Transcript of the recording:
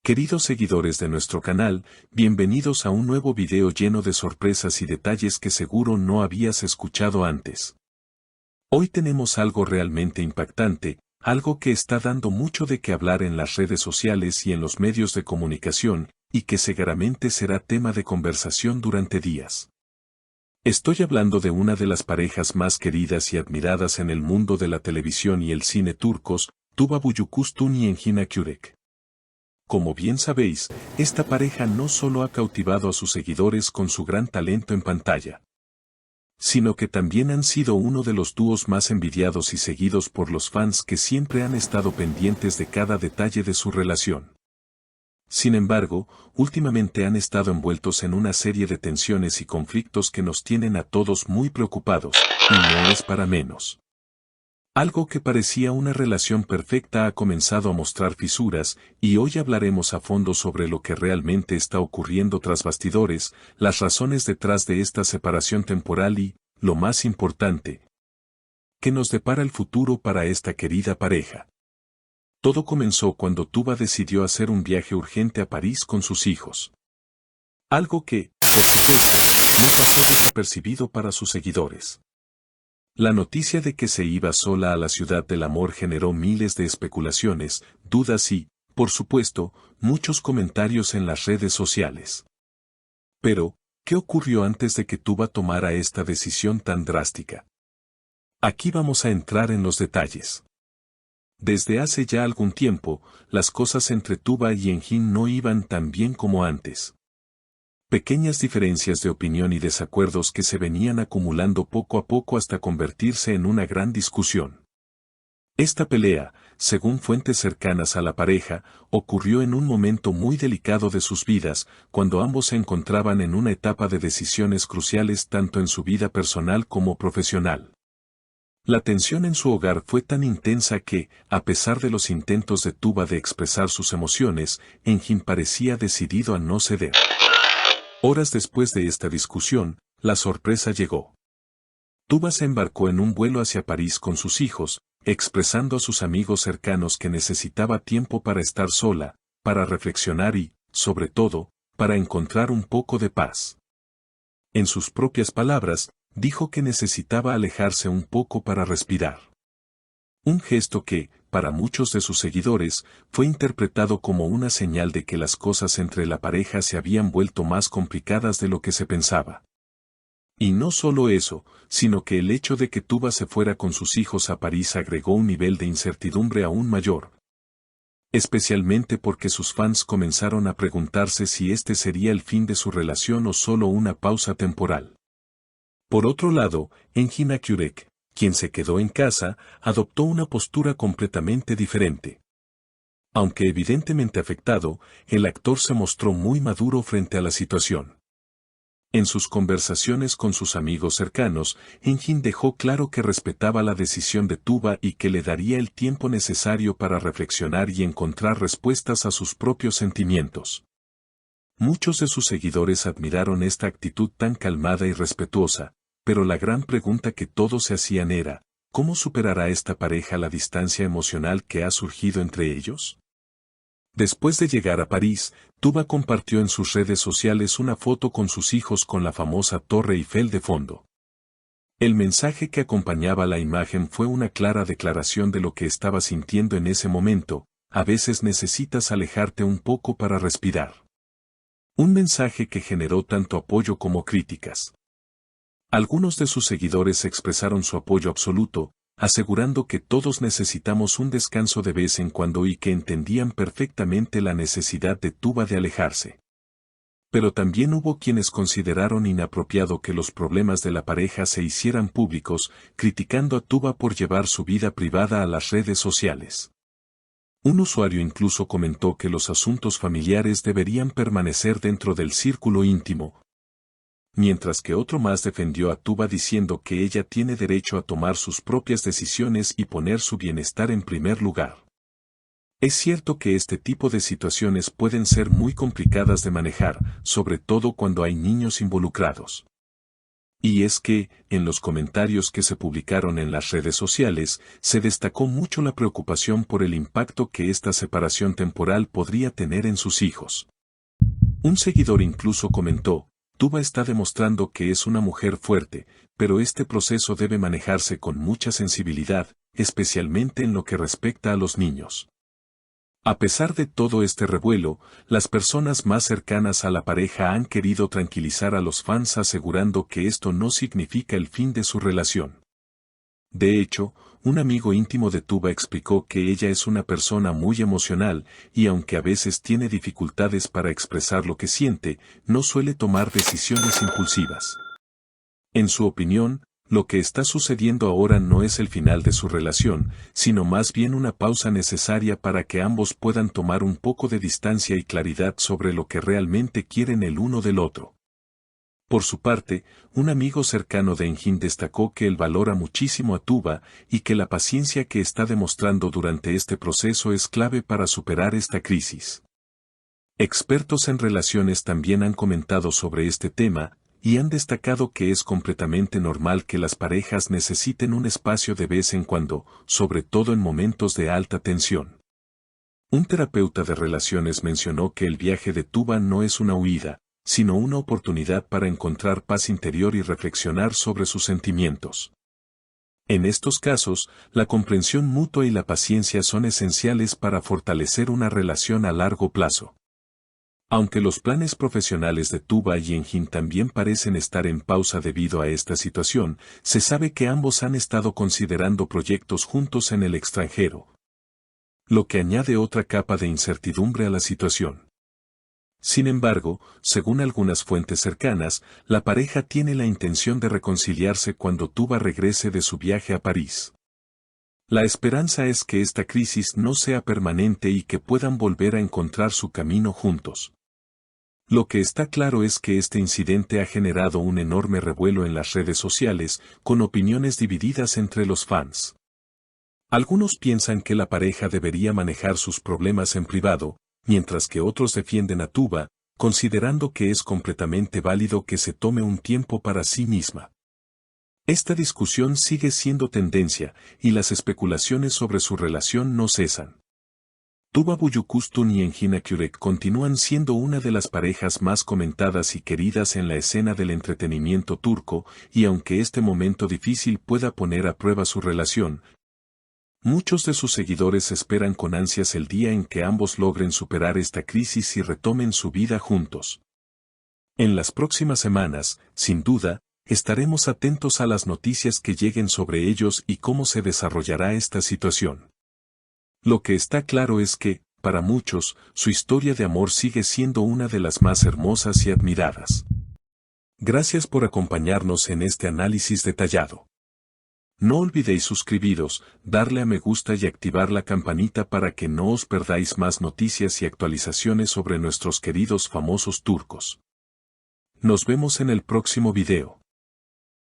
Queridos seguidores de nuestro canal, bienvenidos a un nuevo video lleno de sorpresas y detalles que seguro no habías escuchado antes. Hoy tenemos algo realmente impactante, algo que está dando mucho de qué hablar en las redes sociales y en los medios de comunicación, y que seguramente será tema de conversación durante días. Estoy hablando de una de las parejas más queridas y admiradas en el mundo de la televisión y el cine turcos, Tuba Büyüküstün y Engin Akyürek. Como bien sabéis, esta pareja no solo ha cautivado a sus seguidores con su gran talento en pantalla, sino que también han sido uno de los dúos más envidiados y seguidos por los fans que siempre han estado pendientes de cada detalle de su relación. Sin embargo, últimamente han estado envueltos en una serie de tensiones y conflictos que nos tienen a todos muy preocupados, y no es para menos. Algo que parecía una relación perfecta ha comenzado a mostrar fisuras, y hoy hablaremos a fondo sobre lo que realmente está ocurriendo tras bastidores, las razones detrás de esta separación temporal y, lo más importante, ¿qué nos depara el futuro para esta querida pareja? Todo comenzó cuando Tuba decidió hacer un viaje urgente a París con sus hijos. Algo que, por supuesto, no pasó desapercibido para sus seguidores. La noticia de que se iba sola a la ciudad del amor generó miles de especulaciones, dudas y, por supuesto, muchos comentarios en las redes sociales. Pero, ¿qué ocurrió antes de que Tuba tomara esta decisión tan drástica? Aquí vamos a entrar en los detalles. Desde hace ya algún tiempo, las cosas entre Tuba y Engin no iban tan bien como antes. Pequeñas diferencias de opinión y desacuerdos que se venían acumulando poco a poco hasta convertirse en una gran discusión. Esta pelea, según fuentes cercanas a la pareja, ocurrió en un momento muy delicado de sus vidas, cuando ambos se encontraban en una etapa de decisiones cruciales tanto en su vida personal como profesional. La tensión en su hogar fue tan intensa que, a pesar de los intentos de Tuba de expresar sus emociones, Engin parecía decidido a no ceder. Horas después de esta discusión, la sorpresa llegó. Tuba se embarcó en un vuelo hacia París con sus hijos, expresando a sus amigos cercanos que necesitaba tiempo para estar sola, para reflexionar y, sobre todo, para encontrar un poco de paz. En sus propias palabras, dijo que necesitaba alejarse un poco para respirar. Un gesto que, para muchos de sus seguidores, fue interpretado como una señal de que las cosas entre la pareja se habían vuelto más complicadas de lo que se pensaba. Y no solo eso, sino que el hecho de que Tuba se fuera con sus hijos a París agregó un nivel de incertidumbre aún mayor. Especialmente porque sus fans comenzaron a preguntarse si este sería el fin de su relación o solo una pausa temporal. Por otro lado, Engin Akyürek, quien se quedó en casa, adoptó una postura completamente diferente. Aunque evidentemente afectado, el actor se mostró muy maduro frente a la situación. En sus conversaciones con sus amigos cercanos, Engin dejó claro que respetaba la decisión de Tuba y que le daría el tiempo necesario para reflexionar y encontrar respuestas a sus propios sentimientos. Muchos de sus seguidores admiraron esta actitud tan calmada y respetuosa, pero la gran pregunta que todos se hacían era, ¿cómo superará esta pareja la distancia emocional que ha surgido entre ellos? Después de llegar a París, Tuba compartió en sus redes sociales una foto con sus hijos con la famosa Torre Eiffel de fondo. El mensaje que acompañaba la imagen fue una clara declaración de lo que estaba sintiendo en ese momento: a veces necesitas alejarte un poco para respirar. Un mensaje que generó tanto apoyo como críticas. Algunos de sus seguidores expresaron su apoyo absoluto, asegurando que todos necesitamos un descanso de vez en cuando y que entendían perfectamente la necesidad de Tuba de alejarse. Pero también hubo quienes consideraron inapropiado que los problemas de la pareja se hicieran públicos, criticando a Tuba por llevar su vida privada a las redes sociales. Un usuario incluso comentó que los asuntos familiares deberían permanecer dentro del círculo íntimo, mientras que otro más defendió a Tuba diciendo que ella tiene derecho a tomar sus propias decisiones y poner su bienestar en primer lugar. Es cierto que este tipo de situaciones pueden ser muy complicadas de manejar, sobre todo cuando hay niños involucrados. Y es que, en los comentarios que se publicaron en las redes sociales, se destacó mucho la preocupación por el impacto que esta separación temporal podría tener en sus hijos. Un seguidor incluso comentó: Tuba está demostrando que es una mujer fuerte, pero este proceso debe manejarse con mucha sensibilidad, especialmente en lo que respecta a los niños. A pesar de todo este revuelo, las personas más cercanas a la pareja han querido tranquilizar a los fans asegurando que esto no significa el fin de su relación. De hecho, un amigo íntimo de Tuba explicó que ella es una persona muy emocional y aunque a veces tiene dificultades para expresar lo que siente, no suele tomar decisiones impulsivas. En su opinión, lo que está sucediendo ahora no es el final de su relación, sino más bien una pausa necesaria para que ambos puedan tomar un poco de distancia y claridad sobre lo que realmente quieren el uno del otro. Por su parte, un amigo cercano de Enjin destacó que él valora muchísimo a Tuba y que la paciencia que está demostrando durante este proceso es clave para superar esta crisis. Expertos en relaciones también han comentado sobre este tema, y han destacado que es completamente normal que las parejas necesiten un espacio de vez en cuando, sobre todo en momentos de alta tensión. Un terapeuta de relaciones mencionó que el viaje de Tuba no es una huida, sino una oportunidad para encontrar paz interior y reflexionar sobre sus sentimientos. En estos casos, la comprensión mutua y la paciencia son esenciales para fortalecer una relación a largo plazo. Aunque los planes profesionales de Tuba y Enjin también parecen estar en pausa debido a esta situación, se sabe que ambos han estado considerando proyectos juntos en el extranjero, lo que añade otra capa de incertidumbre a la situación. Sin embargo, según algunas fuentes cercanas, la pareja tiene la intención de reconciliarse cuando Tuba regrese de su viaje a París. La esperanza es que esta crisis no sea permanente y que puedan volver a encontrar su camino juntos. Lo que está claro es que este incidente ha generado un enorme revuelo en las redes sociales, con opiniones divididas entre los fans. Algunos piensan que la pareja debería manejar sus problemas en privado, mientras que otros defienden a Tuba, considerando que es completamente válido que se tome un tiempo para sí misma. Esta discusión sigue siendo tendencia, y las especulaciones sobre su relación no cesan. Tuba Büyüküstün y Engin Akyürek continúan siendo una de las parejas más comentadas y queridas en la escena del entretenimiento turco, y aunque este momento difícil pueda poner a prueba su relación, muchos de sus seguidores esperan con ansias el día en que ambos logren superar esta crisis y retomen su vida juntos. En las próximas semanas, sin duda, estaremos atentos a las noticias que lleguen sobre ellos y cómo se desarrollará esta situación. Lo que está claro es que, para muchos, su historia de amor sigue siendo una de las más hermosas y admiradas. Gracias por acompañarnos en este análisis detallado. No olvidéis suscribiros, darle a me gusta y activar la campanita para que no os perdáis más noticias y actualizaciones sobre nuestros queridos famosos turcos. Nos vemos en el próximo video.